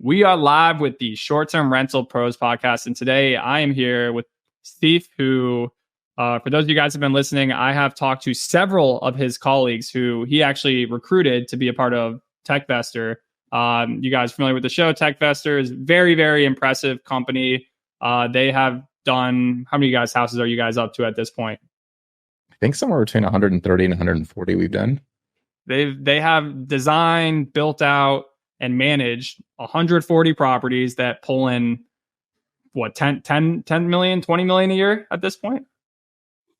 We are live with the Short-Term Rental Pros podcast, and today I am here with Sief, who, for those of you guys who have been listening, I have talked to several of his colleagues who he actually recruited to be a part of Techvestor. You guys familiar with the show? Techvestor is very, very impressive company. They have done, how many houses are you guys up to at this point? I think somewhere between 130 and 140 we've done. They have designed, built out, and managed 140 properties that pull in what 10 million, 20 million a year at this point.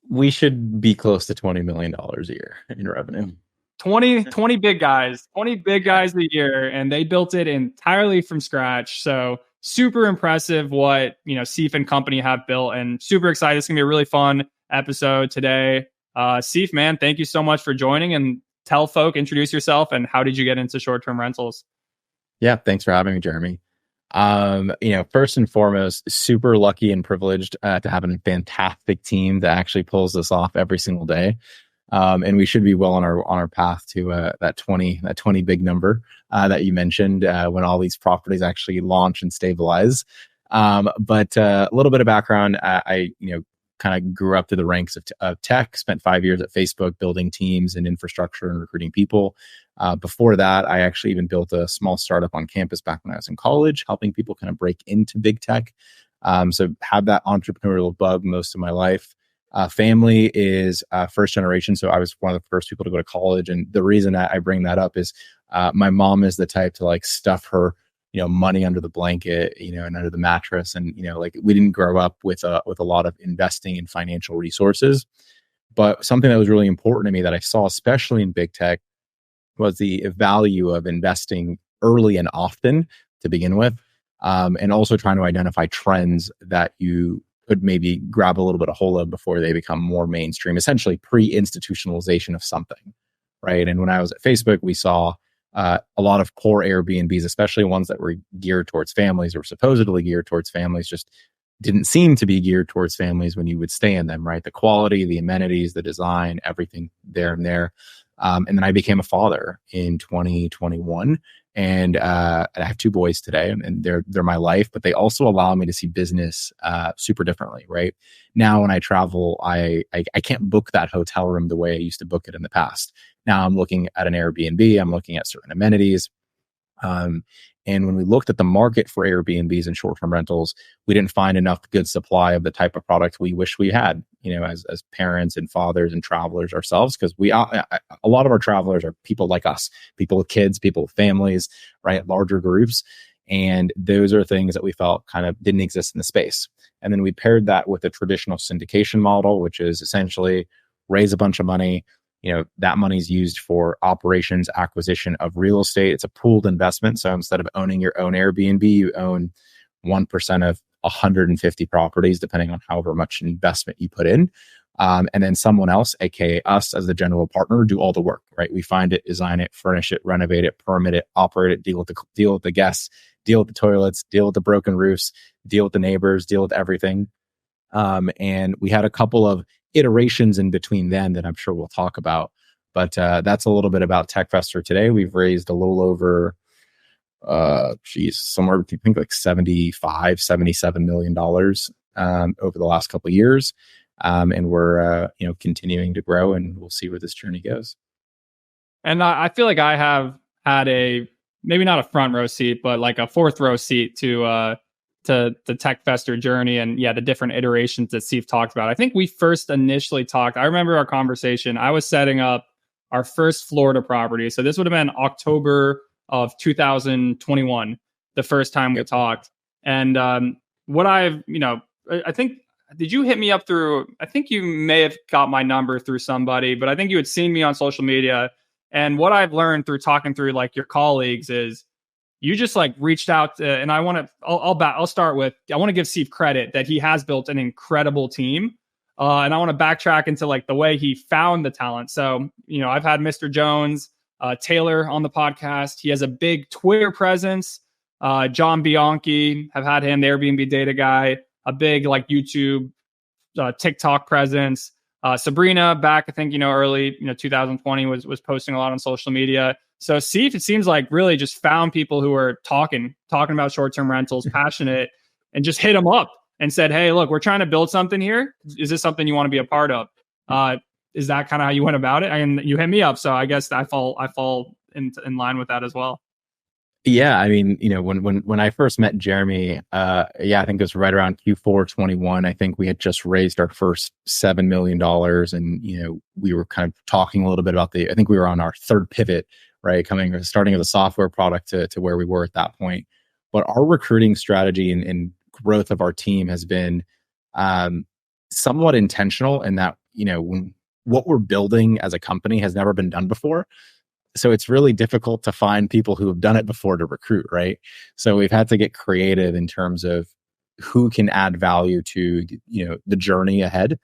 We should be close to $20 million a year in revenue. 20 big guys a year, and they built it entirely from scratch. So super impressive what Sief and company have built, and super excited. It's gonna be a really fun episode today. Sief, man, thank you so much for joining, and tell folk, introduce yourself, and how did you get into short-term rentals? Yeah, thanks for having me, Jeremy. First and foremost, super lucky and privileged to have a fantastic team that actually pulls this off every single day. And we should be well on our path to that 20 big number that you mentioned when all these properties actually launch and stabilize. But a little bit of background, I kind of grew up through the ranks of tech, spent 5 years at Facebook building teams and infrastructure and recruiting people. Before that, I actually even built a small startup on campus back when I was in college, helping people kind of break into big tech. So have that entrepreneurial bug most of my life. Family is first generation. So I was one of the first people to go to college. And the reason I bring that up is my mom is the type to like stuff her money under the blanket, and under the mattress. And, we didn't grow up with a lot of investing in financial resources. But something that was really important to me that I saw, especially in big tech, was the value of investing early and often to begin with. And also trying to identify trends that you could maybe grab a little bit of hold of before they become more mainstream, essentially pre-institutionalization of something, right? And when I was at Facebook, we saw a lot of core Airbnbs, especially ones that were geared towards families or supposedly geared towards families, just didn't seem to be geared towards families when you would stay in them, right? The quality, the amenities, the design, everything there and there. And then I became a father in 2021, and I have 2 boys today, and they're my life, but they also allow me to see business super differently, right? Now, when I travel, I can't book that hotel room the way I used to book it in the past. Now I'm looking at an Airbnb, I'm looking at certain amenities. And when we looked at the market for Airbnbs and short-term rentals, we didn't find enough good supply of the type of product we wish we had, as parents and fathers and travelers ourselves, because a lot of our travelers are people like us, people with kids, people with families, right? Larger groups. And those are things that we felt kind of didn't exist in the space. And then we paired that with a traditional syndication model, which is essentially raise a bunch of money. That money is used for operations, acquisition of real estate. It's a pooled investment. So instead of owning your own Airbnb, you own 1% of 150 properties, depending on however much investment you put in. And then someone else, aka us as the general partner, do all the work, right? We find it, design it, furnish it, renovate it, permit it, operate it, deal with the guests, deal with the toilets, deal with the broken roofs, deal with the neighbors, deal with everything. And we had a couple of iterations in between then that I'm sure we'll talk about. But that's a little bit about Techvestor today. We've raised a little over, somewhere between, I think, like $77 million over the last couple of years. And we're, continuing to grow, and we'll see where this journey goes. And I feel like I have had maybe not a front row seat, but like a fourth row seat to the Techvestor journey, and the different iterations that Sief talked about. I think we first initially talked, I remember our conversation, I was setting up our first Florida property. So this would have been October of 2021, the first time we talked. And I think, did you hit me up through, I think you may have got my number through somebody, but I think you had seen me on social media. And what I've learned through talking through like your colleagues is you just like reached out to, and I'll start with, I want to give Sief credit that he has built an incredible team. And I want to backtrack into like the way he found the talent. So, I've had Mr. Jones, Taylor on the podcast. He has a big Twitter presence. John Bianchi, have had him, the Airbnb data guy, a big like YouTube, TikTok presence. Sabrina back, I think, early, 2020 was posting a lot on social media. So Sief, it seems like really just found people who are talking about short-term rentals, passionate, and just hit them up and said, hey, look, we're trying to build something here. Is this something you want to be a part of? Is that kind of how you went about it? And you hit me up. So I guess I fall in line with that as well. Yeah, I mean, when I first met Jeremy, I think it was right around Q4 21. I think we had just raised our first $7 million, and we were kind of talking a little bit about I think we were on our third pivot, right, starting as a software product to where we were at that point. But our recruiting strategy and growth of our team has been somewhat intentional in that what we're building as a company has never been done before. So it's really difficult to find people who have done it before to recruit, right? So we've had to get creative in terms of who can add value to the journey ahead.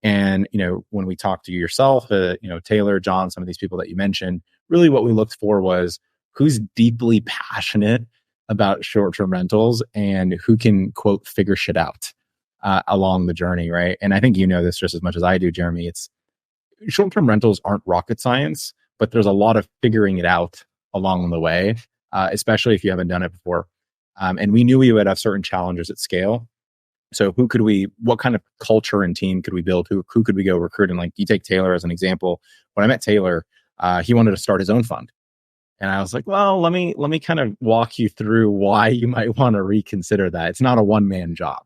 And when we talked to yourself, Taylor, John, some of these people that you mentioned, really what we looked for was who's deeply passionate about short-term rentals and who can, quote, figure shit out along the journey, right? And I think this just as much as I do, Jeremy. It's short-term rentals aren't rocket science, but there's a lot of figuring it out along the way, especially if you haven't done it before. And we knew we would have certain challenges at scale. So what kind of culture and team could we build? Who could we go recruit? And like you take Taylor as an example. When I met Taylor, he wanted to start his own fund. And I was like, well, let me kind of walk you through why you might want to reconsider that. It's not a one-man job,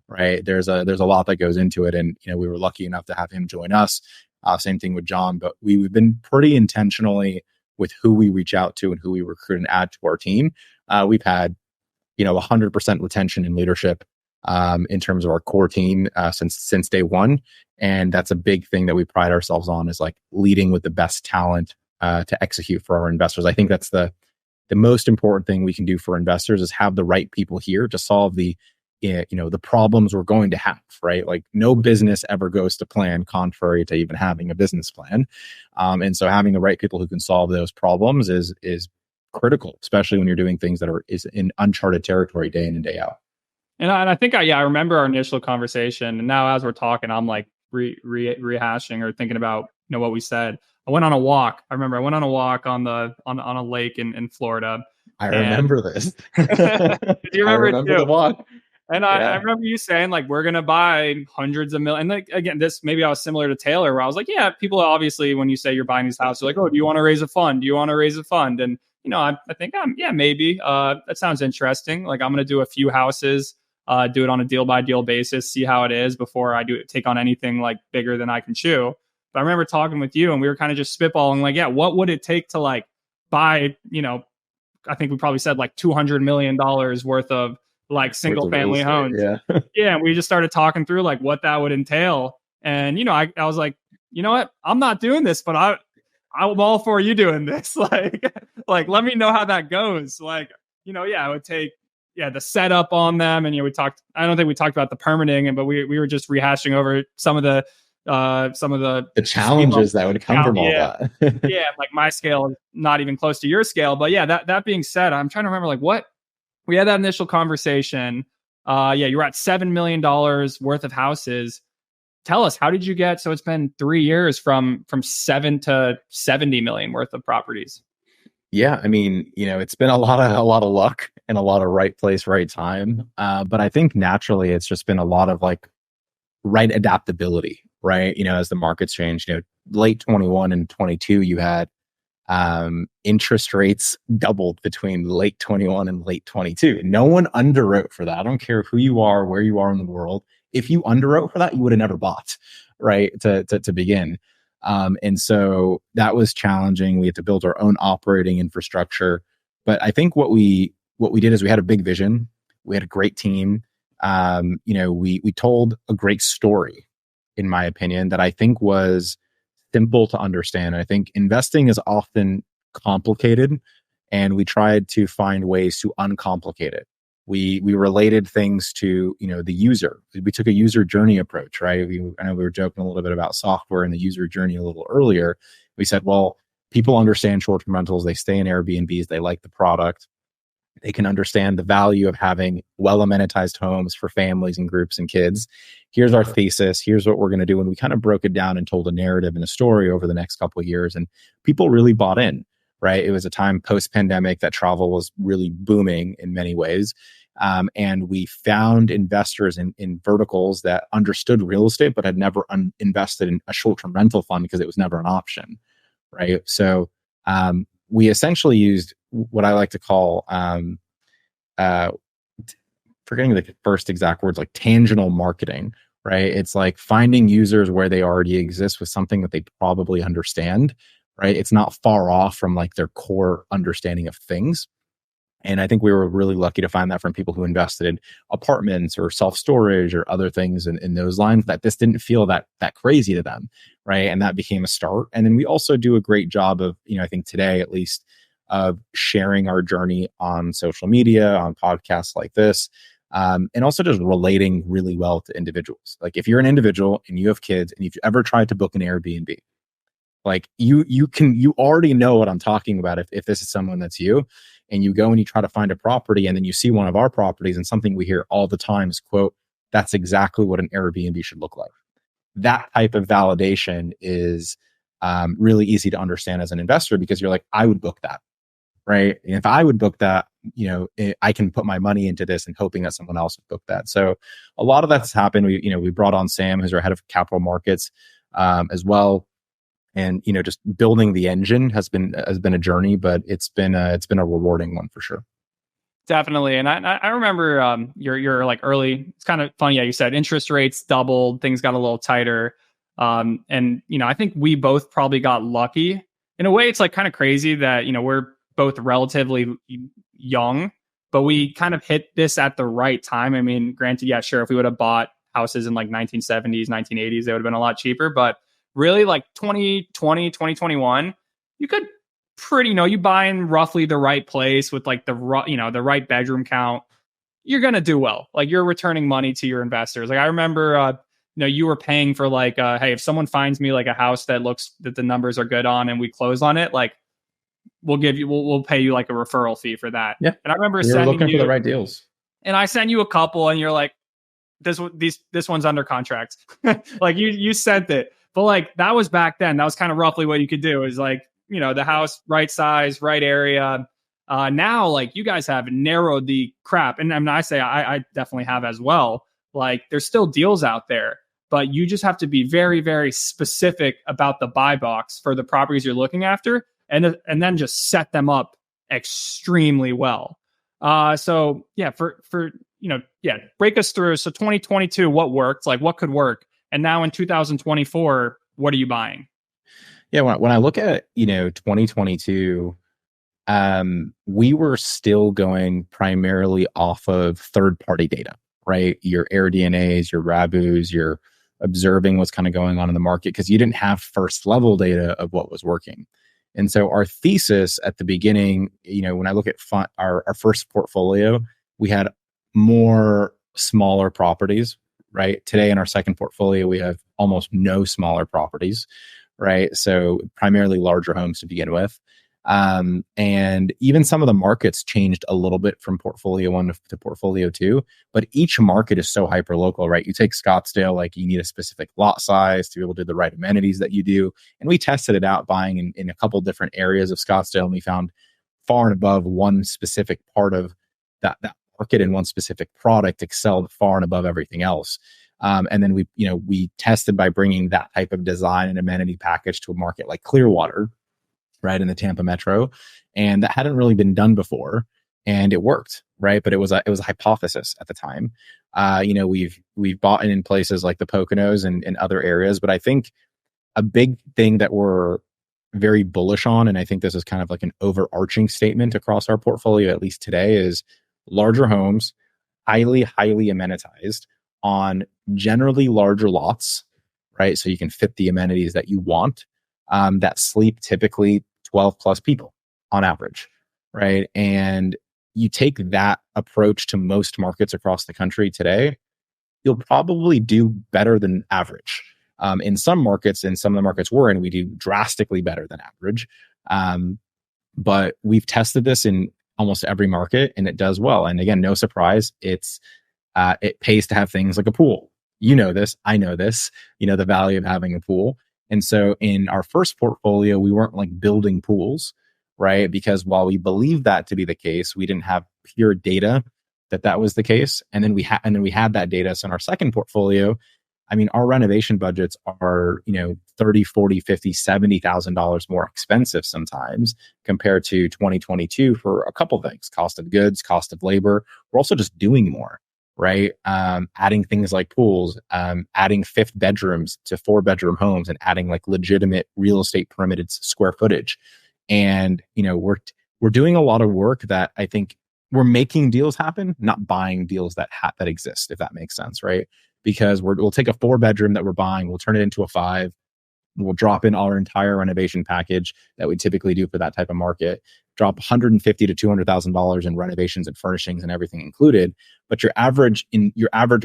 right? There's a lot that goes into it. And, we were lucky enough to have him join us. Same thing with John, but we've been pretty intentionally with who we reach out to and who we recruit and add to our team. We've had, 100% retention in leadership in terms of our core team since day one. And that's a big thing that we pride ourselves on, is like leading with the best talent to execute for our investors. I think that's the most important thing we can do for investors, is have the right people here to solve the problems we're going to have, right? Like no business ever goes to plan, contrary to even having a business plan. And so having the right people who can solve those problems is critical, especially when you're doing things that is in uncharted territory day in and day out. And I think I remember our initial conversation, and now as we're talking, I'm like rehashing or thinking about what we said. I went on a walk. I remember I went on a walk on a lake in Florida. I remember this. Do you remember, I remember the walk? And I remember you saying, like, we're going to buy hundreds of millions. And like, again, maybe I was similar to Taylor, where I was like, yeah, people obviously, when you say you're buying these houses, like, oh, do you want to raise a fund? Do you want to raise a fund? And, I think, maybe that sounds interesting. Like, I'm going to do a few houses, do it on a deal by deal basis, see how it is before I take on anything like bigger than I can chew. But I remember talking with you and we were kind of just spitballing, like, yeah, what would it take to like buy, I think we probably said like $200 million worth of like single family homes. Yeah. Yeah. And we just started talking through like what that would entail. And, I was like, you know what? I'm not doing this, but I'm all for you doing this. Like, let me know how that goes. Like, it would take, the setup on them. And, I don't think we talked about the permitting, but we were just rehashing over some of the challenges that would come from all that. Yeah. Like my scale is not even close to your scale, but yeah, that being said, I'm trying to remember like what we had that initial conversation. You were at $7 million worth of houses. Tell us, how did you get? So it's been 3 years from 7 to 70 million worth of properties. Yeah, I mean, it's been a lot of luck and a lot of right place, right time. But I think naturally, it's just been a lot of like right adaptability, right? As the markets changed, late 21 and 22, you had interest rates doubled between late 21 and late 22. No one underwrote for that. I don't care who you are, where you are in the world. If you underwrote for that, you would have never bought, right? To begin. And so that was challenging. We had to build our own operating infrastructure. But I think what we did is we had a big vision. We had a great team. We told a great story, in my opinion, that I think was simple to understand. I think investing is often complicated, and we tried to find ways to uncomplicate it. We related things to the user. We took a user journey approach, right? I know we were joking a little bit about software and the user journey a little earlier. We said, well, people understand short-term rentals. They stay in Airbnbs. They like the product. They can understand the value of having well-amenitized homes for families and groups and kids. Here's our thesis. Here's what we're going to do. And we kind of broke it down and told a narrative and a story over the next couple of years. And people really bought in. right? It was a time post-pandemic that travel was really booming in many ways. And we found investors in verticals that understood real estate, but had never invested in a short-term rental fund because it was never an option, right? So we essentially used what I like to call, forgetting the first exact words, like tangential marketing, right? It's like finding users where they already exist with something that they probably understand, right? It's not far off from like their core understanding of things. And I think we were really lucky to find that from people who invested in apartments or self-storage or other things in those lines, that this didn't feel that crazy to them, right? And that became a start. And then we also do a great job of, I think today at least, of sharing our journey on social media, on podcasts like this, and also just relating really well to individuals. Like if you're an individual and you have kids and you've ever tried to book an Airbnb, like you already know what I'm talking about if this is someone that's you, and you go and you try to find a property and then you see one of our properties, and something we hear all the time is, quote, "That's exactly what an Airbnb should look like." That type of validation is really easy to understand as an investor, because you're like, I would book that, right? And if I would book that, I can put my money into this and hoping that someone else would book that. So a lot of that's happened. We brought on Sam, who's our head of capital markets, as well. And just building the engine has been a journey, but it's been a rewarding one for sure. Definitely. And I remember your like early, it's kind of funny. Yeah, you said interest rates doubled, things got a little tighter. And I think we both probably got lucky. In a way, it's like kind of crazy that, we're both relatively young, but we kind of hit this at the right time. I mean, granted, yeah, sure, if we would have bought houses in like 1970s, 1980s, they would have been a lot cheaper. But really, like 2020, 2021, you could you buy in roughly the right place with like the right bedroom count, you're going to do well. Like you're returning money to your investors. Like I remember, you were paying for like, hey, if someone finds me like a house that the numbers are good on and we close on it, like we'll pay you like a referral fee for that. Yeah. And I remember you're looking for the right deals. And I sent you a couple and you're like, this one's under contract. Like you sent it. But like that was back then. That was kind of roughly what you could do, is like, the house, right size, right area. Now, like you guys have narrowed the crap. And I mean, I definitely have as well. Like there's still deals out there, but you just have to be very, very specific about the buy box for the properties you're looking after, and then just set them up extremely well. So yeah, break us through. So 2022, what worked? Like what could work? And now in 2024, what are you buying? Yeah, when I look at 2022, we were still going primarily off of third-party data, right? Your AirDNAs, your Rabus, you're observing what's kind of going on in the market, because you didn't have first-level data of what was working. And so our thesis at the beginning, when I look at our first portfolio, we had more smaller properties, right? Today in our second portfolio, we have almost no smaller properties, right? So primarily larger homes to begin with. And even some of the markets changed a little bit from portfolio 1 to portfolio 2, but each market is so hyper local, right? You take Scottsdale, like you need a specific lot size to be able to do the right amenities that you do. And we tested it out buying in a couple different areas of Scottsdale, and we found far and above one specific part of that market and one specific product excelled far and above everything else. And then we tested by bringing that type of design and amenity package to a market like Clearwater, right, in the Tampa metro, and that hadn't really been done before, and it worked, right? But it was a hypothesis at the time. We've bought in places like the Poconos and other areas, but I think a big thing that we're very bullish on, and I think this is kind of like an overarching statement across our portfolio, at least today, is larger homes, highly amenitized on generally larger lots, right? So you can fit the amenities that you want, that sleep typically 12 plus people on average, right? And you take that approach to most markets across the country today, you'll probably do better than average. In some markets, in some of the markets we're in, we do drastically better than average. But we've tested this in almost every market and it does well. And again, no surprise, it pays to have things like a pool. You know this, I know this, the value of having a pool. And so in our first portfolio, we weren't like building pools. right? Because while we believed that to be the case, we didn't have pure data that was the case. And then we had that data. So in our second portfolio, I mean, our renovation budgets are, 30, 40, 50, $70,000 more expensive sometimes compared to 2022 for a couple of things: cost of goods, cost of labor. We're also just doing more, right? Adding things like pools, adding fifth bedrooms to 4-bedroom homes, and adding like legitimate real estate permitted square footage. And, we're doing a lot of work that I think we're making deals happen, not buying deals that exist, if that makes sense, right? Because we'll take a 4-bedroom that we're buying, we'll turn it into a 5, we'll drop in our entire renovation package that we typically do for that type of market, drop $150,000 to $200,000 in renovations and furnishings and everything included. But your average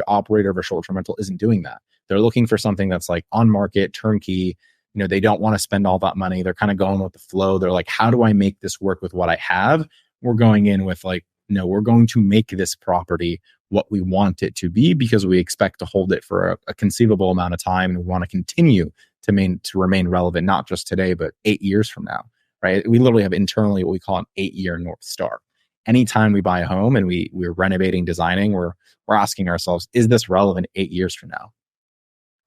operator of a short-term rental isn't doing that. They're looking for something that's like on market, turnkey. They don't want to spend all that money. They're kind of going with the flow. They're like, how do I make this work with what I have? We're going in with like, no, we're going to make this property what we want it to be, because we expect to hold it for a conceivable amount of time, and we want to continue to remain relevant, not just today, but 8 years from now, right? We literally have internally what we call an 8-year North Star. Anytime we buy a home and we're renovating, designing, we're asking ourselves, is this relevant 8 years from now,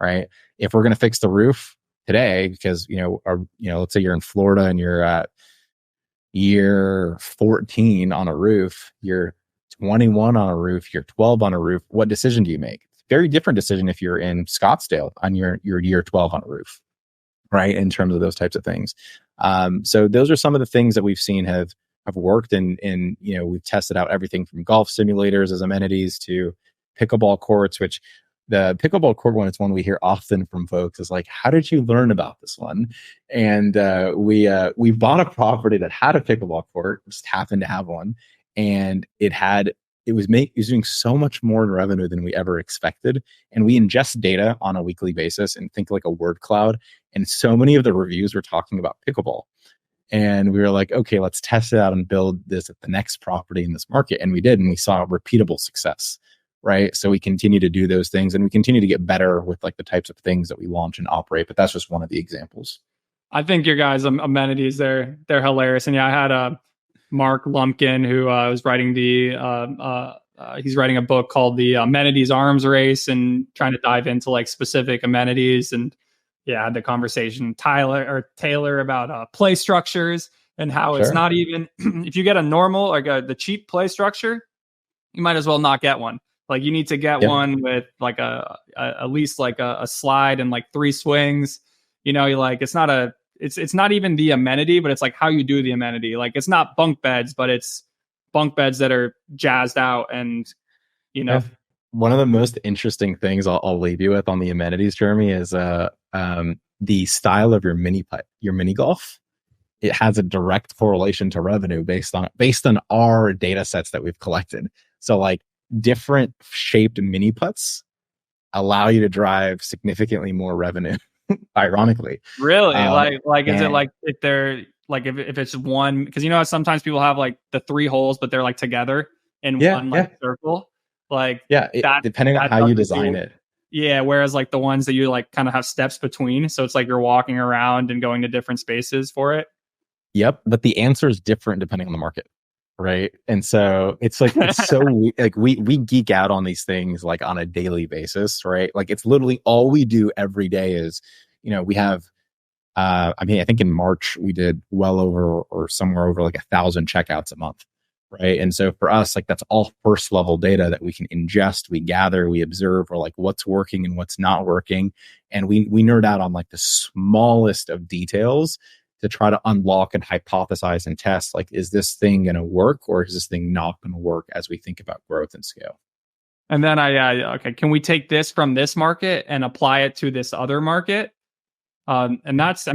right? If we're going to fix the roof today, because, let's say you're in Florida and you're at year 14 on a roof, you're 21 on a roof, you're 12 on a roof, what decision do you make? Very different decision if you're in Scottsdale on your year 12 on a roof, right? In terms of those types of things. So those are some of the things that we've seen have worked, and we've tested out everything from golf simulators as amenities to pickleball courts, which the pickleball court one is one we hear often from folks is like, how did you learn about this one? And we bought a property that had a pickleball court, just happened to have one, and it was doing so much more in revenue than we ever expected. And we ingest data on a weekly basis and think like a word cloud. And so many of the reviews were talking about pickleball. And we were like, okay, let's test it out and build this at the next property in this market. And we did, and we saw repeatable success, right? So we continue to do those things, and we continue to get better with like the types of things that we launch and operate. But that's just one of the examples. I think your guys' amenities, they're hilarious. And yeah, I had Mark Lumpkin, who was writing he's writing a book called The Amenities Arms Race, and trying to dive into like specific amenities. And yeah, I had the conversation Taylor about play structures, and how It's not even if you get a normal, like the cheap play structure, you might as well not get one. Like you need to get one with like at least like a slide and like 3 swings. You're like, it's not even the amenity, but it's like how you do the amenity. Like it's not bunk beds, but it's bunk beds that are jazzed out, and One of the most interesting things I'll leave you with on the amenities, Jeremy, is the style of your mini golf. It has a direct correlation to revenue based on our data sets that we've collected. So like different shaped mini putts allow you to drive significantly more revenue. Ironically, really, is it like if they're like if it's one, because sometimes people have like the 3 holes, but they're like together in one circle, like depending on how you design it. Yeah, whereas like the ones that you like kind of have steps between, so it's like you're walking around and going to different spaces for it. Yep, but the answer is different depending on the market, right? And so it's like it's so like we geek out on these things like on a daily basis, right? Like it's literally all we do every day is, we have I think in March we did well over or somewhere over like 1,000 checkouts a month, right? And so for us, like that's all first level data that we can ingest, we gather, we observe, or like what's working and what's not working, and we nerd out on like the smallest of details to try to unlock and hypothesize and test, like, is this thing going to work, or is this thing not going to work as we think about growth and scale? And then can we take this from this market and apply it to this other market? And that's, I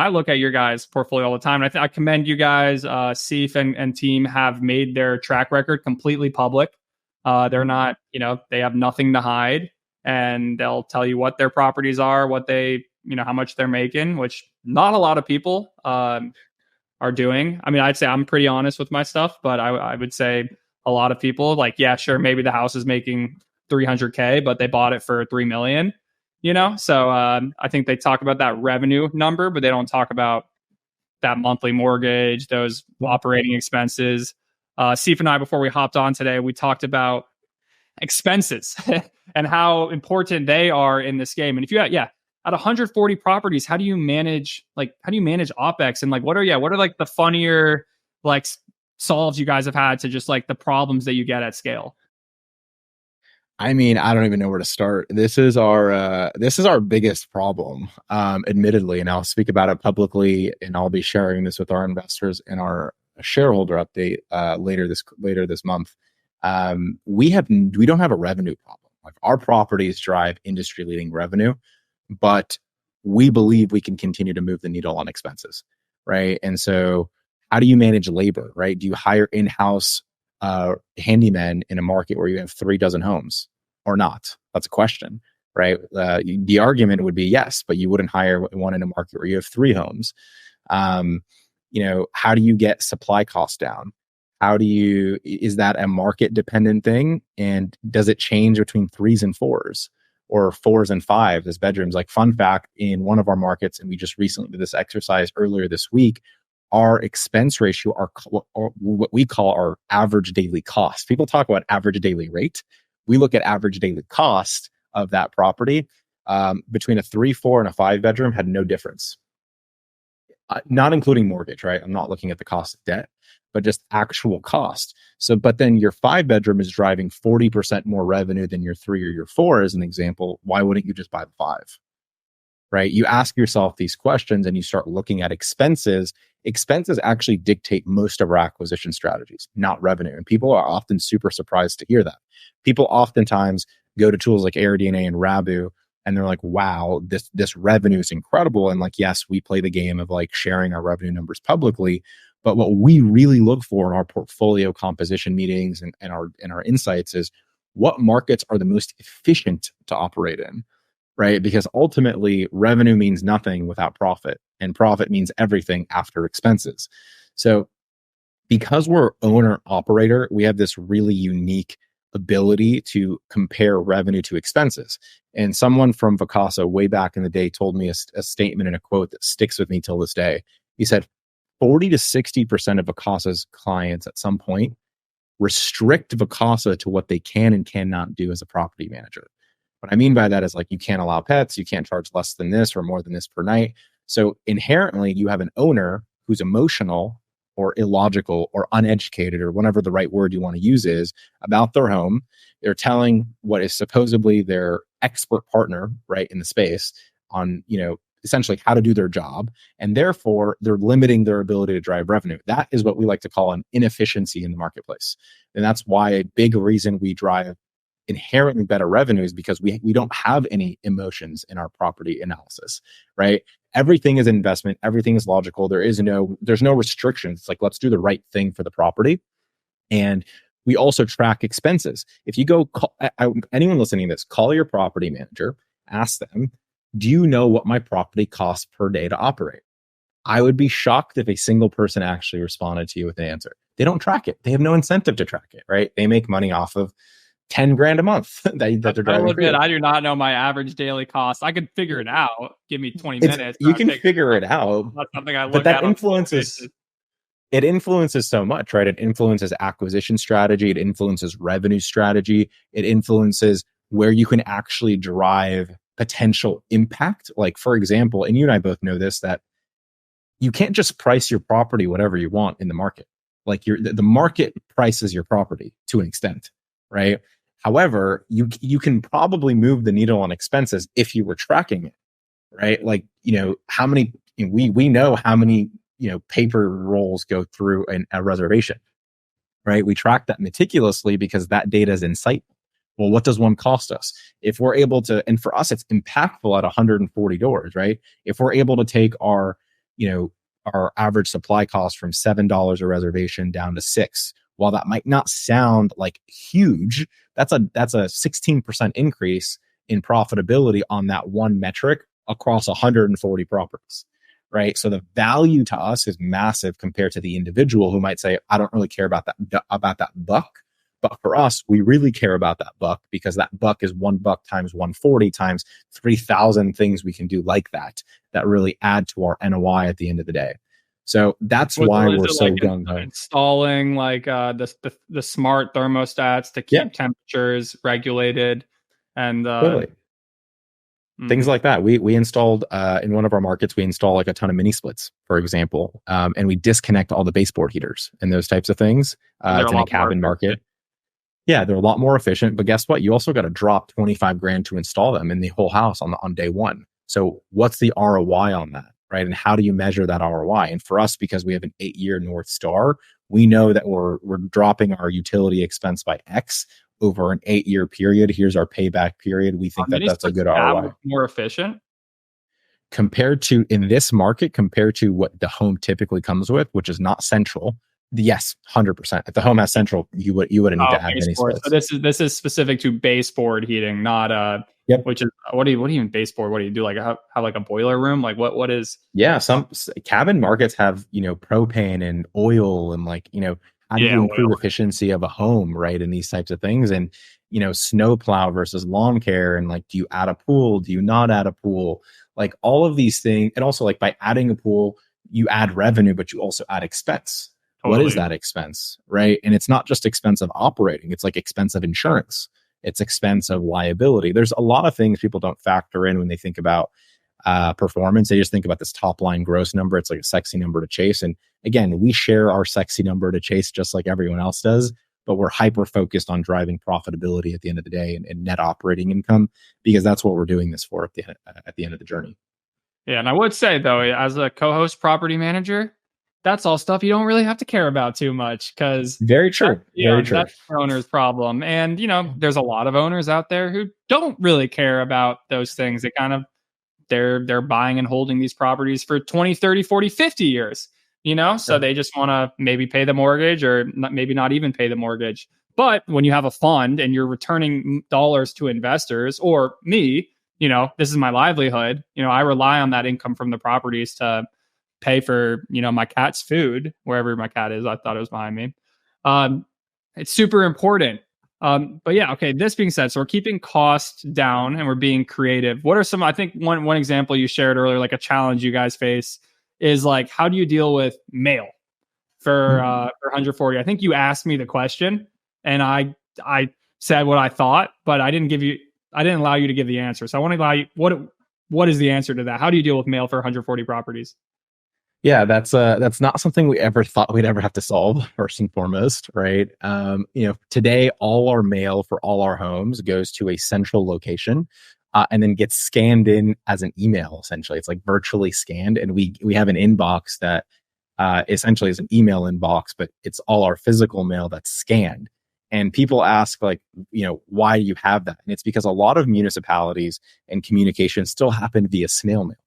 look at your guys' portfolio all the time, and I commend you guys. Sief and team have made their track record completely public. They're not, they have nothing to hide, and they'll tell you what their properties are, what they, how much they're making, which not a lot of people are doing. I'd say I'm pretty honest with my stuff, but I would say a lot of people, like, yeah, sure, maybe the house is making $300K, but they bought it for $3 million. So I think they talk about that revenue number, but they don't talk about that monthly mortgage, those operating expenses. Sief and I, before we hopped on today, we talked about expenses and how important they are in this game. And if you at 140 properties, how do you manage OpEx, and like what are like the funnier like solves you guys have had to just like the problems that you get at scale? I mean, I don't even know where to start. This is our biggest problem, admittedly, and I'll speak about it publicly, and I'll be sharing this with our investors in our shareholder update later this month. We don't have a revenue problem. Like, our properties drive industry leading revenue, but we believe we can continue to move the needle on expenses, right? And so, how do you manage labor, right? Do you hire in-house handymen in a market where you have 36 homes or not? That's a question, right? The argument would be yes, but you wouldn't hire one in a market where you have 3 homes. How do you get supply costs down? Is that a market dependent thing? And does it change between 3s and 4s or 4s and 5s as bedrooms? Like, fun fact, in one of our markets, and we just recently did this exercise earlier this week, our expense ratio, what we call our average daily cost. People talk about average daily rate. We look at average daily cost of that property between a 3, 4, and a 5 bedroom had no difference. Not including mortgage, right? I'm not looking at the cost of debt, but just actual cost. So, but then your 5 bedroom is driving 40% more revenue than your 3 or your 4, as an example. Why wouldn't you just buy the 5? Right? You ask yourself these questions and you start looking at expenses. Expenses actually dictate most of our acquisition strategies, not revenue. And people are often super surprised to hear that. People oftentimes go to tools like AirDNA and Rabu, and they're like, wow, this revenue is incredible. And like, yes, we play the game of like sharing our revenue numbers publicly. But what we really look for in our portfolio composition meetings and our insights is what markets are the most efficient to operate in, right? Because ultimately, revenue means nothing without profit, and profit means everything after expenses. So because we're owner operator, we have this really unique ability to compare revenue to expenses. And someone from Vacasa way back in the day told me a statement and a quote that sticks with me till this day. He said, 40 to 60% of Vacasa's clients at some point restrict Vacasa to what they can and cannot do as a property manager. What I mean by that is, like, you can't allow pets, you can't charge less than this or more than this per night. So inherently, you have an owner who's emotional or illogical or uneducated, or whatever the right word you want to use is, about their home. They're telling what is supposedly their expert partner, right, in the space on, essentially how to do their job. And therefore, they're limiting their ability to drive revenue. That is what we like to call an inefficiency in the marketplace. And that's why a big reason we drive inherently better revenue is because we don't have any emotions in our property analysis, right? Everything is investment. Everything is logical. There's no restrictions. It's like, let's do the right thing for the property. And we also track expenses. If you go, anyone listening to this, call your property manager, ask them, do you know what my property costs per day to operate? I would be shocked if a single person actually responded to you with an answer. They don't track it. They have no incentive to track it, right? They make money off of 10 grand a month that they're driving. I do not know my average daily cost. I could figure it out. Give me 20 minutes. You can figure it out. That's something I look but that at. It influences so much, right? It influences acquisition strategy. It influences revenue strategy. It influences where you can actually drive potential impact. Like, for example, and you and I both know this, that you can't just price your property whatever you want in the market. Like, the market prices your property to an extent, right? However, you can probably move the needle on expenses if you were tracking it, right? Like, how many, we know how many, paper rolls go through a reservation, right? We track that meticulously because that data is insightful. Well, what does one cost us? If we're able to, and for us, it's impactful at 140 doors, right? If we're able to take our average supply cost from $7 a reservation down to $6, while that might not sound like huge, that's a 16% increase in profitability on that one metric across 140 properties, right? So the value to us is massive compared to the individual who might say, I don't really care about that buck. But for us, we really care about that buck, because that buck is $1 times 140 times 3,000 things we can do like that really add to our NOI at the end of the day. So that's Was why is we're it so like gung ho. installing like the smart thermostats to Yeah, keep temperatures regulated and totally. Things mhm. like that. We installed in one of our markets, we install like a ton of mini splits, for example, and we disconnect all the baseboard heaters and those types of things. Because they're a It's in a lot more cabin efficient. market. Yeah, they're a lot more efficient, but guess what? You also got to drop 25 grand to install them in the whole house on day one. So what's the ROI on that, right? And how do you measure that ROI? And for us, because we have an 8-year North Star, we know that we're dropping our utility expense by X over an 8-year period. Here's our payback period. We think Are that mini that's a splits good that ROI much more efficient? compared to in this market, compared to what the home typically comes with, which is not central. Yes, 100%. If the home has central, you wouldn't need Oh, to add mini baseboard. So splits. this is specific to baseboard heating, not Yep. which is what do you mean baseboard? What do you do? Like have like a boiler room? Like what is Yeah, some cabin markets have, propane and oil and like, how do yeah, you improve oil. efficiency of a home, right? And these types of things. And, snow plow versus lawn care. And like, do you add a pool? Do you not add a pool? Like all of these things. And also like by adding a pool, you add revenue, but you also add expense. What is Totally. that expense? Right. And it's not just expense of operating, it's like expense of insurance. It's expense of liability. There's a lot of things people don't factor in when they think about performance. They just think about this top line gross number. It's like a sexy number to chase. And again, we share our sexy number to chase just like everyone else does, but we're hyper focused on driving profitability at the end of the day and net operating income because that's what we're doing this for at the end of the journey. Yeah, and I would say though, as a co-host property manager, that's all stuff you don't really have to care about too much because Very true. Very true. that's the owner's problem. And there's a lot of owners out there who don't really care about those things. They kind of they're buying and holding these properties for 20, 30, 40, 50 years, so Sure. they just want to maybe pay the mortgage or maybe not even pay the mortgage. But when you have a fund and you're returning dollars to investors or me, this is my livelihood. I rely on that income from the properties to pay for, my cat's food, wherever my cat is. I thought it was behind me. Um, it's super important. But yeah, okay. This being said, so we're keeping costs down and we're being creative. What are some? I think one example you shared earlier, like a challenge you guys face, is like how do you deal with mail for 140? I think you asked me the question, and I said what I thought, but I didn't allow you to give the answer. So I want to allow you what is the answer to that? How do you deal with mail for 140 properties? Yeah, that's not something we ever thought we'd ever have to solve, first and foremost, right? Today all our mail for all our homes goes to a central location, and then gets scanned in as an email. Essentially, it's like virtually scanned, and we have an inbox that essentially is an email inbox, but it's all our physical mail that's scanned. And people ask, like, why do you have that? And it's because a lot of municipalities and communication still happen via snail mail.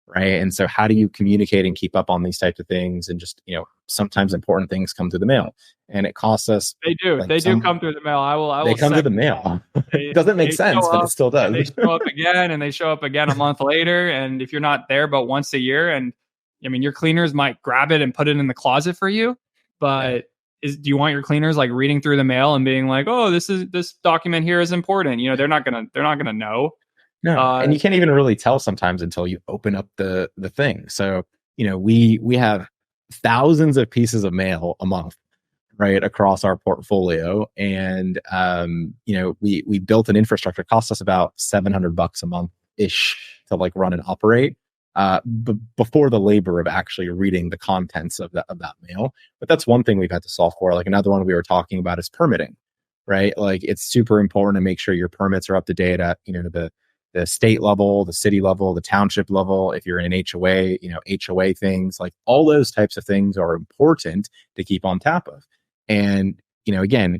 Right. And so how do you communicate and keep up on these types of things? And just, sometimes important things come through the mail and it costs us They do. like They do come through the mail. I they will come through the second. mail. It They doesn't make they sense, show but it up still and they does. show up again and they show up again a month later. And if you're not there but once a year, and I mean your cleaners might grab it and put it in the closet for you, Yeah. but do you want your cleaners like reading through the mail and being like, oh, this document here is important? They're not gonna know. No. Uh, And you can't even really tell sometimes until you open up the thing. So, we have thousands of pieces of mail a month, right, across our portfolio. And we built an infrastructure. It cost us about $700 a month ish to like run and operate. Before the labor of actually reading the contents of that mail. But that's one thing we've had to solve for. Like another one we were talking about is permitting, right? Like it's super important to make sure your permits are up to date at, the state level, the city level, the township level. If you're in an HOA, HOA things, like all those types of things are important to keep on top of. And, again,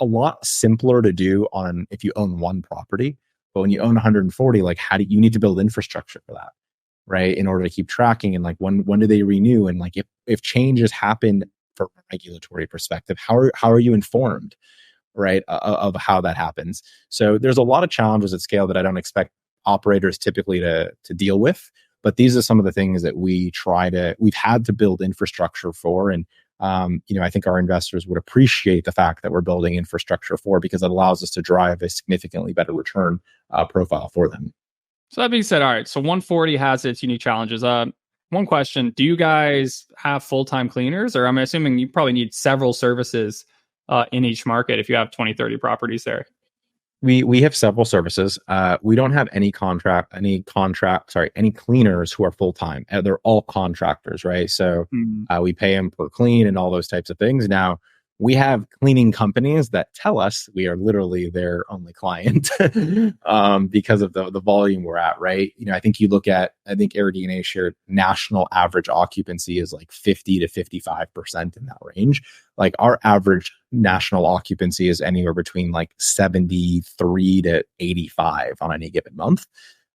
a lot simpler to do on if you own one property, but when you own 140, like how do you need to build infrastructure for that, right? In order to keep tracking and like when do they renew? And like if changes happen from a regulatory perspective, how are you informed? Right, of how that happens. So there's a lot of challenges at scale that I don't expect operators typically to deal with. But these are some of the things that we've had to build infrastructure for. And, I think our investors would appreciate the fact that we're building infrastructure for because it allows us to drive a significantly better return profile for them. so that being said, all right. So 140 has its unique challenges. One question: do you guys have full-time cleaners, or I'm assuming you probably need several services in each market if you have 20, 30 properties there? We have several services. We don't have any cleaners who are full time. They're all contractors, right? So we pay them per clean and all those types of things. Now we have cleaning companies that tell us we are literally their only client because of the volume we're at, right? I think you look at, I think AirDNA shared national average occupancy is like 50 to 55% in that range. Like our average national occupancy is anywhere between like 73 to 85 on any given month.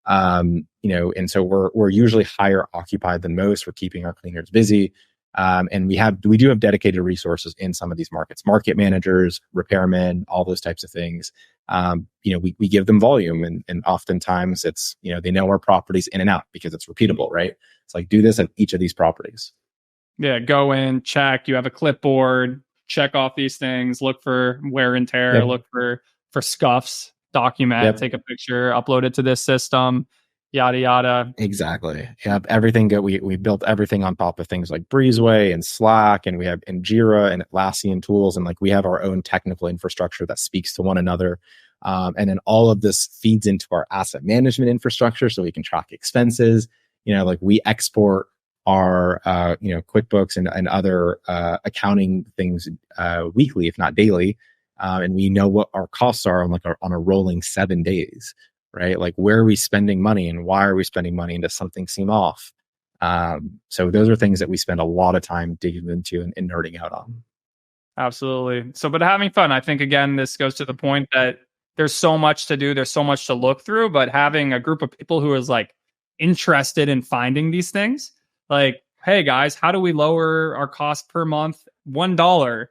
And so we're usually higher occupied than most. We're keeping our cleaners busy. And we do have dedicated resources in some of these markets, market managers, repairmen, all those types of things. We give them volume, and oftentimes it's, they know our properties in and out because it's repeatable, right? It's like, do this at each of these properties. Yeah, go in, check. You have a clipboard, check off these things, look for wear and tear, Yep. look for scuffs, document, take a picture, upload it to this system, yada yada. Exactly. Yeah, everything good. We built everything on top of things like Breezeway and Slack, and we have Jira and Atlassian tools, and like we have our own technical infrastructure that speaks to one another. And then all of this feeds into our asset management infrastructure, so we can track expenses. Like we export our QuickBooks and other accounting things weekly, if not daily, and we know what our costs are on a rolling 7 days, right? Like, where are we spending money and why are we spending money, and does something seem off? So those are things that we spend a lot of time digging into and nerding out on. Absolutely. So, but having fun, I think, again, this goes to the point that there's so much to do, there's so much to look through, but having a group of people who is like interested in finding these things, like, hey guys, how do we lower our cost per month $1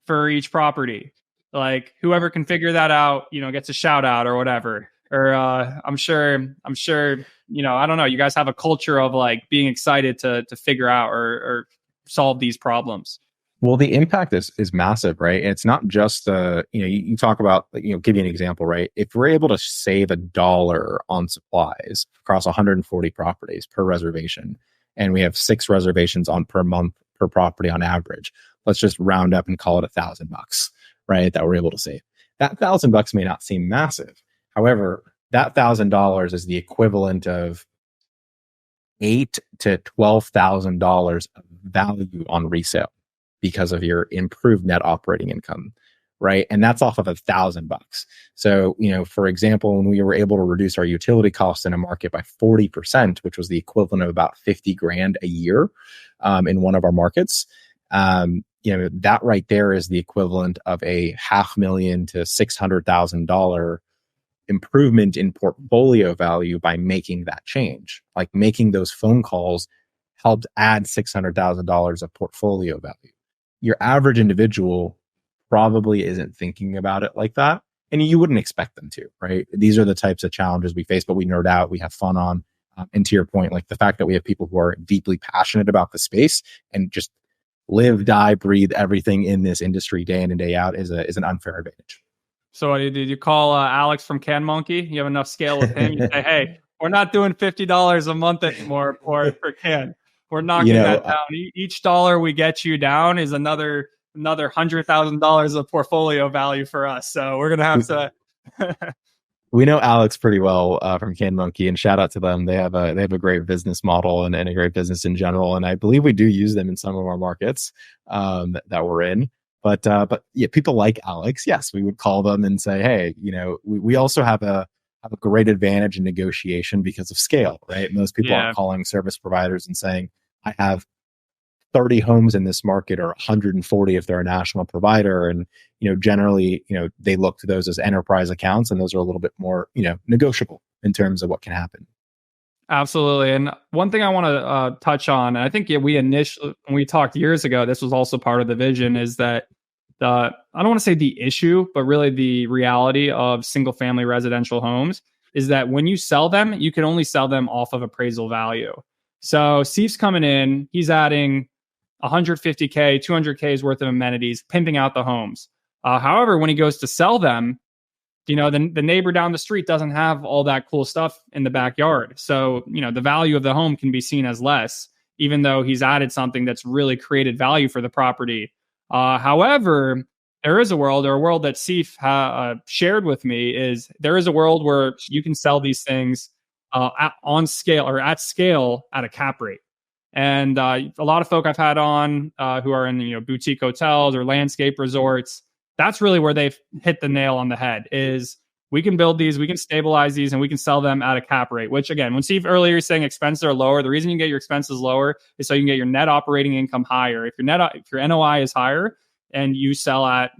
for each property? Like, whoever can figure that out, gets a shout out or whatever. Or I'm sure, I don't know. You guys have a culture of like being excited to figure out or solve these problems. Well, the impact is massive, right? And it's not just you talk about, give you an example, right? If we're able to save $1 on supplies across 140 properties per reservation, and we have 6 reservations on per month per property on average, let's just round up and call it $1,000, right? That we're able to save. That $1,000 may not seem massive. However, that $1,000 is the equivalent of $8,000 to $12,000 of value on resale because of your improved net operating income, right? And that's off of $1,000. So, for example, when we were able to reduce our utility costs in a market by 40%, which was the equivalent of about $50,000 a year in one of our markets, that right there is the equivalent of a $500,000 to $600,000 improvement in portfolio value by making that change. Like, making those phone calls helped add $600,000 of portfolio value. Your average individual probably isn't thinking about it like that, and you wouldn't expect them to, right? These are the types of challenges we face, but we nerd out, we have fun on. And to your point, like the fact that we have people who are deeply passionate about the space and just live, die, breathe everything in this industry day in and day out is an unfair advantage. So did you call Alex from Can Monkey? You have enough scale with him? You say, hey, we're not doing $50 a month anymore per can. We're knocking that down. Each dollar we get you down is another $100,000 of portfolio value for us. So we're gonna have to. We know Alex pretty well from Can Monkey, and shout out to them. They have a great business model and a great business in general, and I believe we do use them in some of our markets that we're in. But yeah, people like Alex, yes, we would call them and say, hey, we also have a great advantage in negotiation because of scale, right? Most people aren't calling service providers and saying, I have 30 homes in this market, or 140 if they're a national provider. And, generally, they look to those as enterprise accounts, and those are a little bit more, negotiable in terms of what can happen. Absolutely. And one thing I want to touch on, and I think when we talked years ago, this was also part of the vision, is that I don't want to say the issue, but really the reality of single family residential homes is that when you sell them, you can only sell them off of appraisal value. So Sief's coming in, he's adding $150K, $200K's worth of amenities, pimping out the homes. However, when he goes to sell them, the neighbor down the street doesn't have all that cool stuff in the backyard. So, the value of the home can be seen as less. even though he's added something that's really created value for the property. However, there is a world, or a world that Sief shared with me, is there is a world where you can sell these things on scale, or at scale, at a cap rate. And a lot of folk I've had on who are in boutique hotels or landscape resorts, that's really where they've hit the nail on the head. Is we can build these, we can stabilize these, and we can sell them at a cap rate. Which, again, when Sief earlier is saying expenses are lower, the reason you can get your expenses lower is so you can get your net operating income higher. If your NOI is higher and you sell at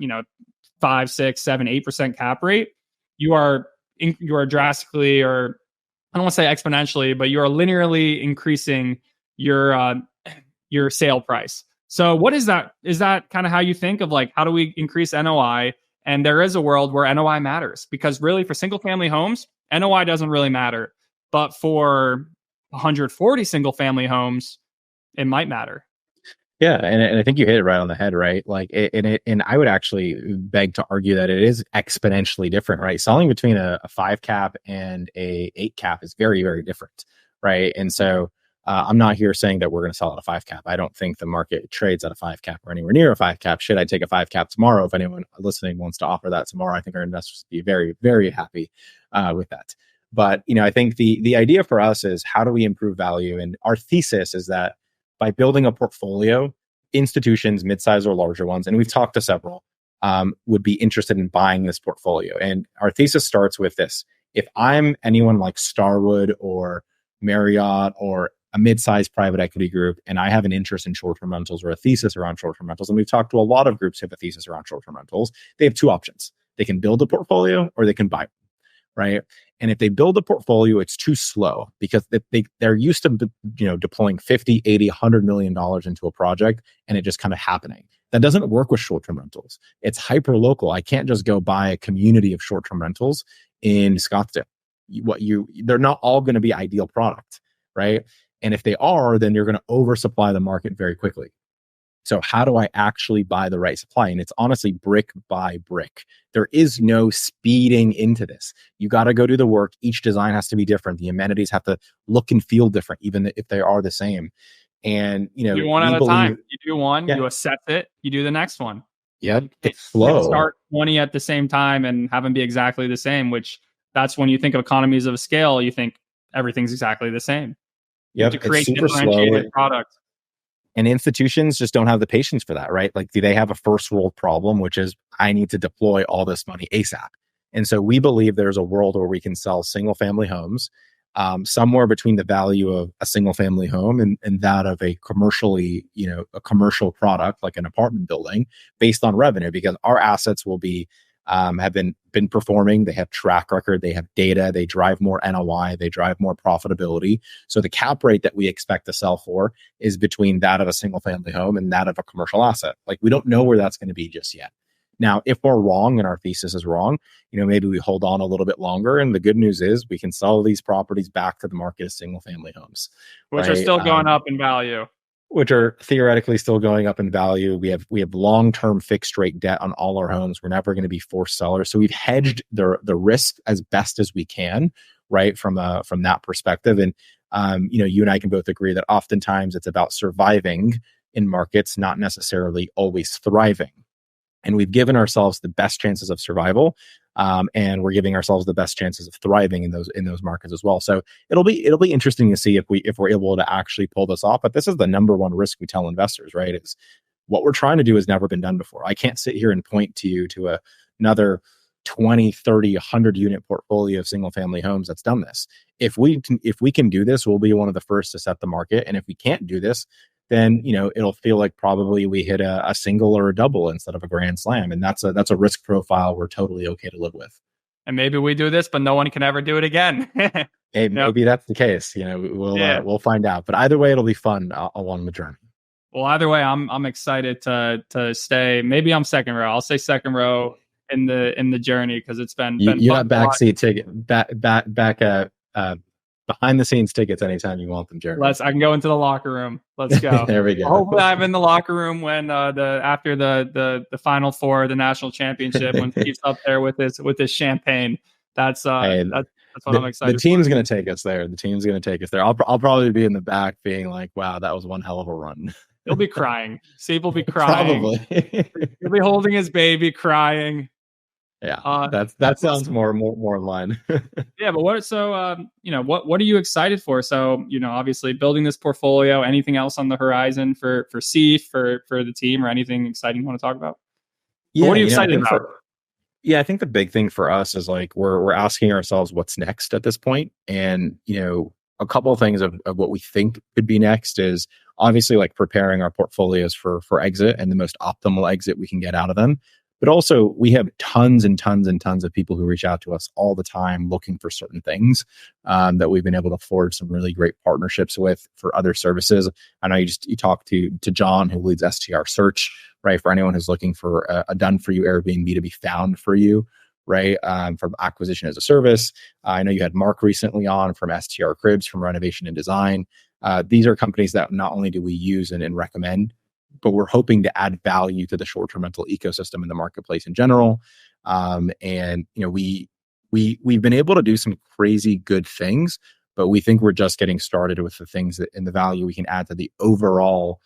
5, 6, 7, 8% cap rate, you are drastically, or I don't want to say exponentially, but you are linearly increasing your sale price. So what is that? Is that kind of how you think of, like, how do we increase NOI? And there is a world where NOI matters, because really for single family homes, NOI doesn't really matter. But for 140 single family homes, it might matter. Yeah, and I think you hit it right on the head, right? Like, and I would actually beg to argue that it is exponentially different, right? Selling between a 5 cap and a 8 cap is very, very different, right? And so I'm not here saying that we're going to sell at a 5 cap. I don't think the market trades at a 5 cap or anywhere near a 5 cap. Should I take a 5 cap tomorrow? If anyone listening wants to offer that tomorrow, I think our investors would be very, very happy with that. But I think the idea for us is, how do we improve value? And our thesis is that by building a portfolio, institutions, mid-size or larger ones, and we've talked to several, would be interested in buying this portfolio. And our thesis starts with this: if I'm anyone like Starwood or Marriott or a mid-sized private equity group, and I have an interest in short-term rentals or a thesis around short-term rentals, and we've talked to a lot of groups who have a thesis around short-term rentals, they have two options. They can build a portfolio or they can buy one, right? And if they build a portfolio, it's too slow, because they're used to deploying 50, 80, $100 million into a project, and it just kind of happening. That doesn't work with short-term rentals. It's hyper local. I can't just go buy a community of short-term rentals in Scottsdale. They're not all going to be ideal product, right? And if they are, then you're going to oversupply the market very quickly. So how do I actually buy the right supply? And it's honestly brick by brick. There is no speeding into this. You got to go do the work. Each design has to be different. The amenities have to look and feel different, even if they are the same. And you do one at a time. You do one, you assess it, you do the next one. Yep, it's slow. Start 20 at the same time and have them be exactly the same. Which, that's when you think of economies of scale. You think everything's exactly the same. Yep, to create differentiated product. And institutions just don't have the patience for that, right? Like, they have a first world problem, which is, I need to deploy all this money ASAP. And so we believe there's a world where we can sell single family homes somewhere between the value of a single family home and that of a commercial product like an apartment building, based on revenue, because our assets will be have been performing. They have track record, they have data, they drive more NOI, they drive more profitability. So the cap rate that we expect to sell for is between that of a single family home and that of a commercial asset. Like, we don't know where that's going to be just yet. Now, if we're wrong and our thesis is wrong, maybe we hold on a little bit longer. And the good news is we can sell these properties back to the market as single family homes, which are still going up in value. Which are theoretically still going up in value. We have long-term fixed rate debt on all our homes. We're never going to be forced sellers. So we've hedged the risk as best as we can, right? From that perspective. And you and I can both agree that oftentimes it's about surviving in markets, not necessarily always thriving. And we've given ourselves the best chances of survival, and we're giving ourselves the best chances of thriving in those markets as well. So it'll be interesting to see if we're able to actually pull this off. But this is the number one risk we tell investors, right? Is what we're trying to do has never been done before. I can't sit here and point to you to another 20, 30, 100 unit portfolio of single family homes that's done this. If we can do this, we'll be one of the first to set the market. And if we can't do this, then it'll feel like probably we hit a single or a double instead of a grand slam, and that's a risk profile we're totally okay to live with. And maybe we do this, but no one can ever do it again. Maybe that's the case. We'll find out. But either way, it'll be fun along the journey. Well, either way, I'm excited to stay. Maybe I'm second row. I'll say second row in the journey, because it's been you got backseat ticket back behind the scenes tickets anytime you want them, Jeremy. I can go into the locker room. Let's go. There we go. Hopefully I'm in the locker room when after the Final Four, the national championship, when Sief's up there with his champagne. That's That's what I'm the excited team's for. going to take us there. The team's going to take us there. I'll probably be in the back being like, wow, that was one hell of a run. He'll be crying. Sief will be crying. Probably. He'll be holding his baby, crying. Yeah, Uh, that sounds more in line. yeah, but what are you excited for? So, obviously building this portfolio, anything else on the horizon for Sief, for the team, or anything exciting you want to talk about? But Yeah, what are you I excited think about? I think the big thing for us is like we're asking ourselves what's next at this point. And, a couple of things of what we think could be next is obviously like preparing our portfolios for exit and the most optimal exit we can get out of them. But also we have tons and tons and tons of people who reach out to us all the time looking for certain things that we've been able to forge some really great partnerships with for other services. I know you talked to John, who leads STR search, right? For anyone who's looking for a done for you Airbnb to be found for you, right? From acquisition as a service. I know you had Mark recently on from STR Cribs from renovation and design. These are companies that not only do we use and recommend, but we're hoping to add value to the short-term rental ecosystem in the marketplace in general. And we've been able to do some crazy good things, but we think we're just getting started with the things and the value we can add to the overall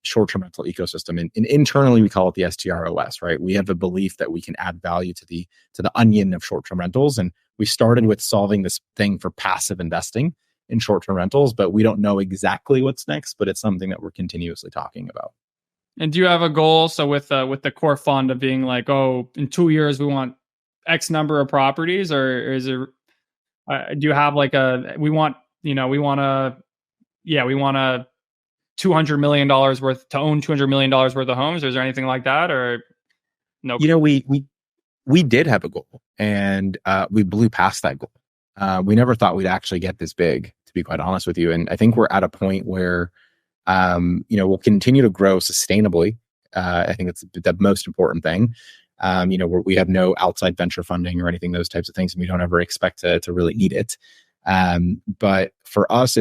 short-term rental ecosystem. And internally, we call it the STROS, right? We have a belief that we can add value to the onion of short-term rentals. And we started with solving this thing for passive investing in short-term rentals, but we don't know exactly what's next, but it's something that we're continuously talking about. And do you have a goal? So with the core fund of being like, oh, in 2 years we want X number of properties, or is it? Do you have like we want a $200 million worth to own $200 million worth of homes? Or is there anything like that, or no? We did have a goal, and we blew past that goal. We never thought we'd actually get this big, to be quite honest with you. And I think we're at a point where, we'll continue to grow sustainably. I think it's the most important thing. We have no outside venture funding or anything, those types of things, and we don't ever expect to really need it. But for us,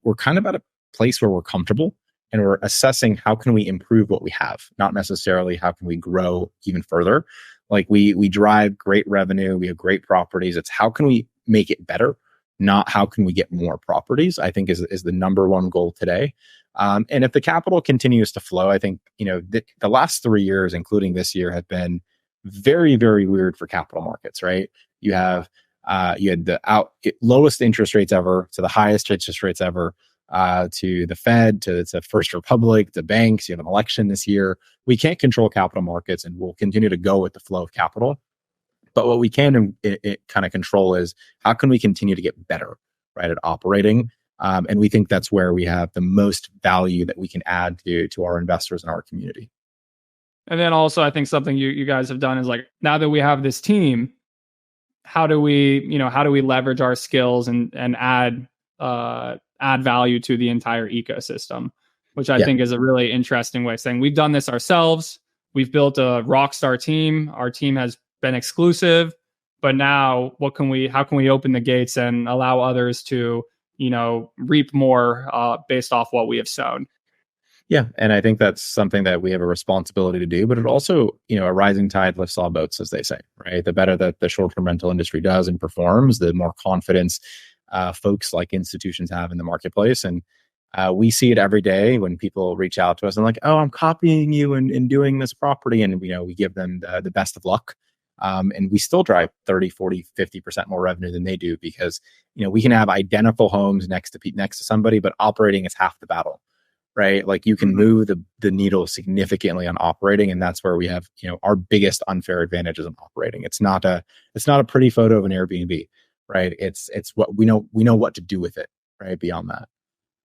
we're kind of at a place where we're comfortable and we're assessing how can we improve what we have, not necessarily how can we grow even further. Like we drive great revenue, we have great properties. It's how can we make it better, not how can we get more properties, I think is the number one goal today. And if the capital continues to flow, I think, the last 3 years, including this year, have been very, very weird for capital markets, right? You had the lowest interest rates ever to the highest interest rates ever, to the Fed, to First Republic, to banks. You have an election this year. We can't control capital markets, and we'll continue to go with the flow of capital. But what we can kind of control is how can we continue to get better, right, at operating. And we think that's where we have the most value that we can add to our investors and our community. And then also, I think something you guys have done is like, now that we have this team, how do we leverage our skills and add value to the entire ecosystem, which I think is a really interesting way of saying we've done this ourselves. We've built a rock star team. Our team has been exclusive, but now how can we open the gates and allow others to, reap more based off what we have sown? Yeah. And I think that's something that we have a responsibility to do, but it also, a rising tide lifts all boats, as they say, right? The better that the short-term rental industry does and performs, the more confidence folks like institutions have in the marketplace. And we see it every day when people reach out to us and like, oh, I'm copying you and doing this property. And, we give them the best of luck. And we still drive 30, 40, 50% more revenue than they do because, we can have identical homes next to somebody, but operating is half the battle, right? Like you can move the needle significantly on operating. And that's where we have, our biggest unfair advantages in operating. It's not a pretty photo of an Airbnb, right? It's what we know what to do with it, right? Beyond that.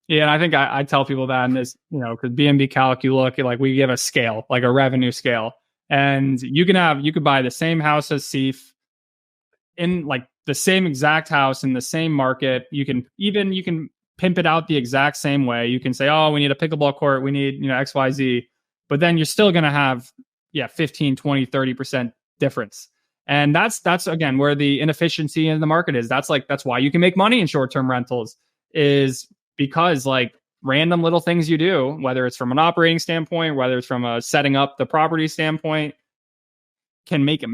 Yeah. And I think I tell people that in this, because BNBCalc, you look at like, we give a scale, like a revenue scale. And you could buy the same house as Sief in like the same exact house in the same market. You can pimp it out the exact same way. You can say, oh, we need a pickleball court. We need, XYZ, but then you're still going to have, 15, 20, 30% difference. And that's again, where the inefficiency in the market is. That's why you can make money in short-term rentals, is because like random little things you do, whether it's from an operating standpoint, whether it's from a setting up the property standpoint, can make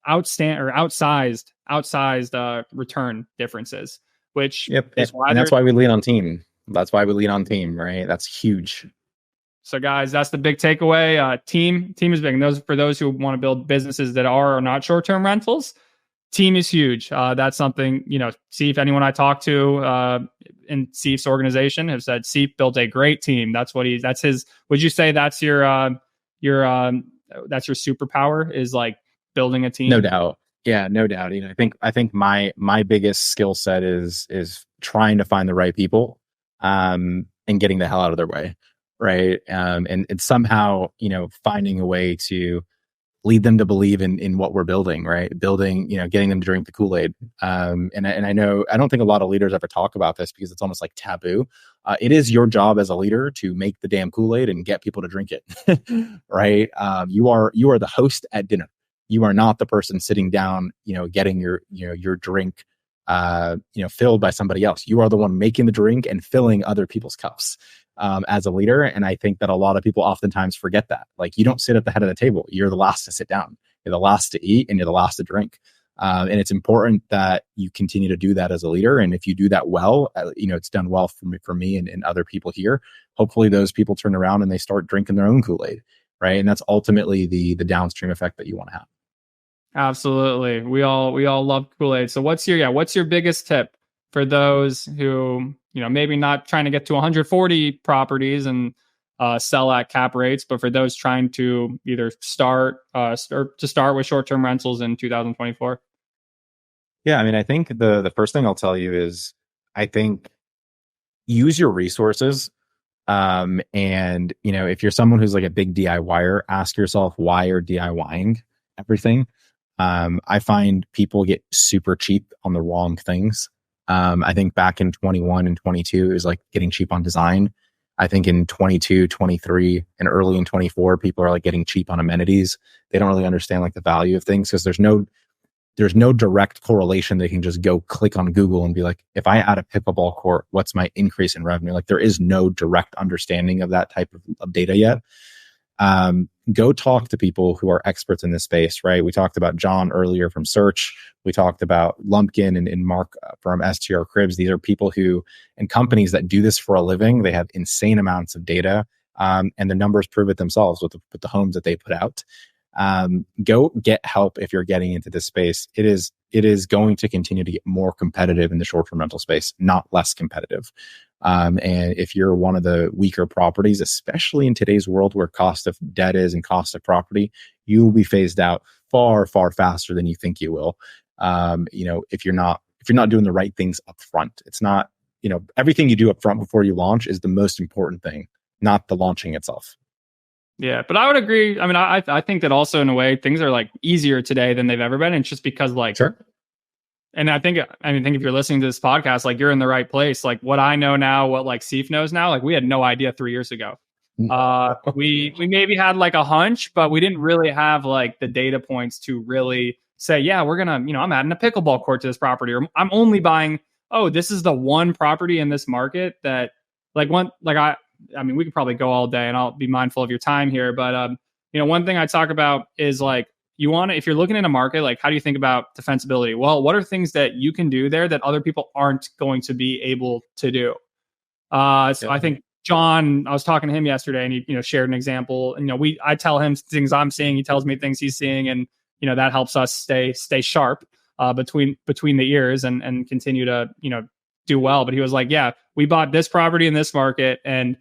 outsized return differences, which is why and that's why we lean on team. That's why we lean on team, right? That's huge. So guys, that's the big takeaway. Team is big. And those who want to build businesses that are not short-term rentals, team is huge. That's something, Sief, anyone I talk to in Sief's organization have said Sief built a great team. That's his, would you say that's your superpower, is like building a team? No doubt. Yeah, no doubt. I think my biggest skill set is trying to find the right people, and getting the hell out of their way. Right. And somehow, finding a way to lead them to believe in what we're building, right? Building, getting them to drink the Kool-Aid. And I know, I don't think a lot of leaders ever talk about this because it's almost like taboo. It is your job as a leader to make the damn Kool-Aid and get people to drink it. Right. You are the host at dinner. You are not the person sitting down, getting your drink, filled by somebody else. You are the one making the drink and filling other people's cups. As a leader. And I think that a lot of people oftentimes forget that. Like, you don't sit at the head of the table. You're the last to sit down. You're the last to eat, and you're the last to drink. And it's important that you continue to do that as a leader. And if you do that well, it's done well for me and other people here. Hopefully those people turn around and they start drinking their own Kool-Aid, right? And that's ultimately the downstream effect that you want to have. Absolutely. We all love Kool-Aid. So what's your biggest tip for those who, maybe not trying to get to 140 properties and sell at cap rates, but for those trying to either start with short-term rentals in 2024? Yeah, I think the first thing I'll tell you is, I think, use your resources. And if you're someone who's like a big DIYer, ask yourself why you're DIYing everything. I find people get super cheap on the wrong things. I think back in 21 and 22, it was like getting cheap on design. I think in 22, 23, and early in 24, people are like getting cheap on amenities. They don't really understand like the value of things, because there's no direct correlation. They can just go click on Google and be like, if I add a pickleball court, what's my increase in revenue? Like, there is no direct understanding of that type of data yet. Go talk to people who are experts in this space, right? We talked about John earlier from Search. We talked about Lumpkin and Mark from STR Cribs. These are people and companies that do this for a living. They have insane amounts of data, and the numbers prove it themselves with the homes that they put out. Go get help if you're getting into this space. It is going to continue to get more competitive in the short-term rental space, not less competitive. And if you're one of the weaker properties, especially in today's world where cost of debt is and cost of property, you will be phased out far, far faster than you think you will. If you're not doing the right things up front. It's not, everything you do up front before you launch is the most important thing, not the launching itself. Yeah, but I would agree. I think that also, in a way, things are like easier today than they've ever been. And it's just because Sure. And I think if you're listening to this podcast, like, you're in the right place. Like, what I know now, what like Sief knows now, like, we had no idea 3 years ago. We maybe had like a hunch, but we didn't really have like the data points to really say, yeah, we're gonna, I'm adding a pickleball court to this property, or I'm only buying, this is the one property in this market that we could probably go all day, and I'll be mindful of your time here, but one thing I talk about is like, if you're looking in a market, like, how do you think about defensibility? Well, what are things that you can do there that other people aren't going to be able to do? I think John, I was talking to him yesterday, and he, shared an example. And, I tell him things I'm seeing, he tells me things he's seeing, and that helps us stay sharp between the ears and continue to do well. But he was like, yeah, we bought this property in this market, and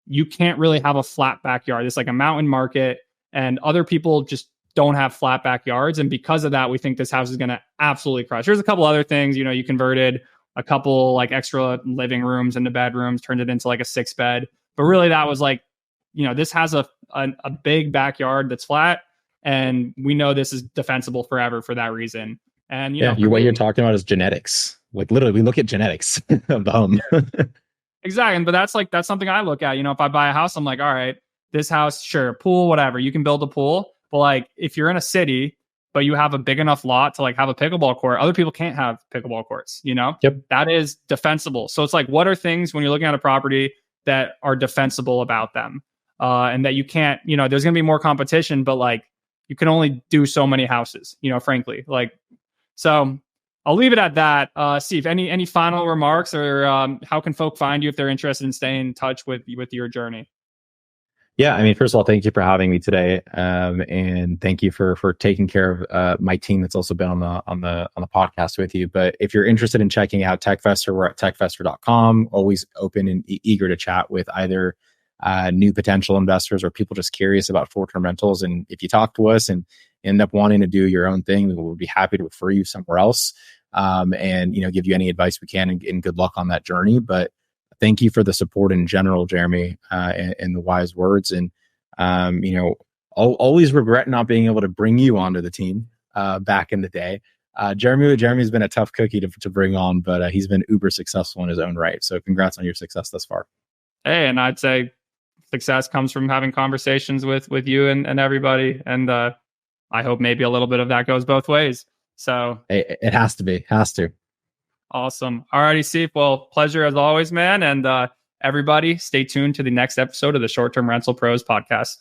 you can't really have a flat backyard. It's like a mountain market, and other people just don't have flat backyards. And because of that, we think this house is going to absolutely crush. There's a couple other things, you converted a couple like extra living rooms into bedrooms, turned it into like a 6-bed. But really that was like, this has a big backyard that's flat, and we know this is defensible forever for that reason. And what you're talking about is genetics. Like, literally, we look at genetics of the home. Exactly. But that's something I look at. If I buy a house, I'm like, all right, this house, sure, pool, whatever, you can build a pool. But like, if you're in a city, but you have a big enough lot to like have a pickleball court, other people can't have pickleball courts, Yep. That is defensible. So it's like, what are things when you're looking at a property that are defensible about them? And that you can't, there's going to be more competition, but like, you can only do so many houses, frankly. So I'll leave it at that. Sief, any final remarks, or how can folk find you if they're interested in staying in touch with your journey? Yeah, I mean, first of all, thank you for having me today, and thank you for taking care of my team that's also been on the podcast with you. But if you're interested in checking out Techvestor, we're at techvestor.com. Always open and eager to chat with either new potential investors or people just curious about short-term rentals. And if you talk to us and end up wanting to do your own thing, we will be happy to refer you somewhere else, and give you any advice we can, and good luck on that journey. But thank you for the support in general, Jeremy, and the wise words. And, always regret not being able to bring you onto the team back in the day. Jeremy's been a tough cookie to bring on, but he's been uber successful in his own right. So congrats on your success thus far. Hey, and I'd say success comes from having conversations with you and everybody. And I hope maybe a little bit of that goes both ways. So it has to. Awesome. Alrighty, Sief. Well, pleasure as always, man. And everybody, stay tuned to the next episode of the Short Term Rental Pros podcast.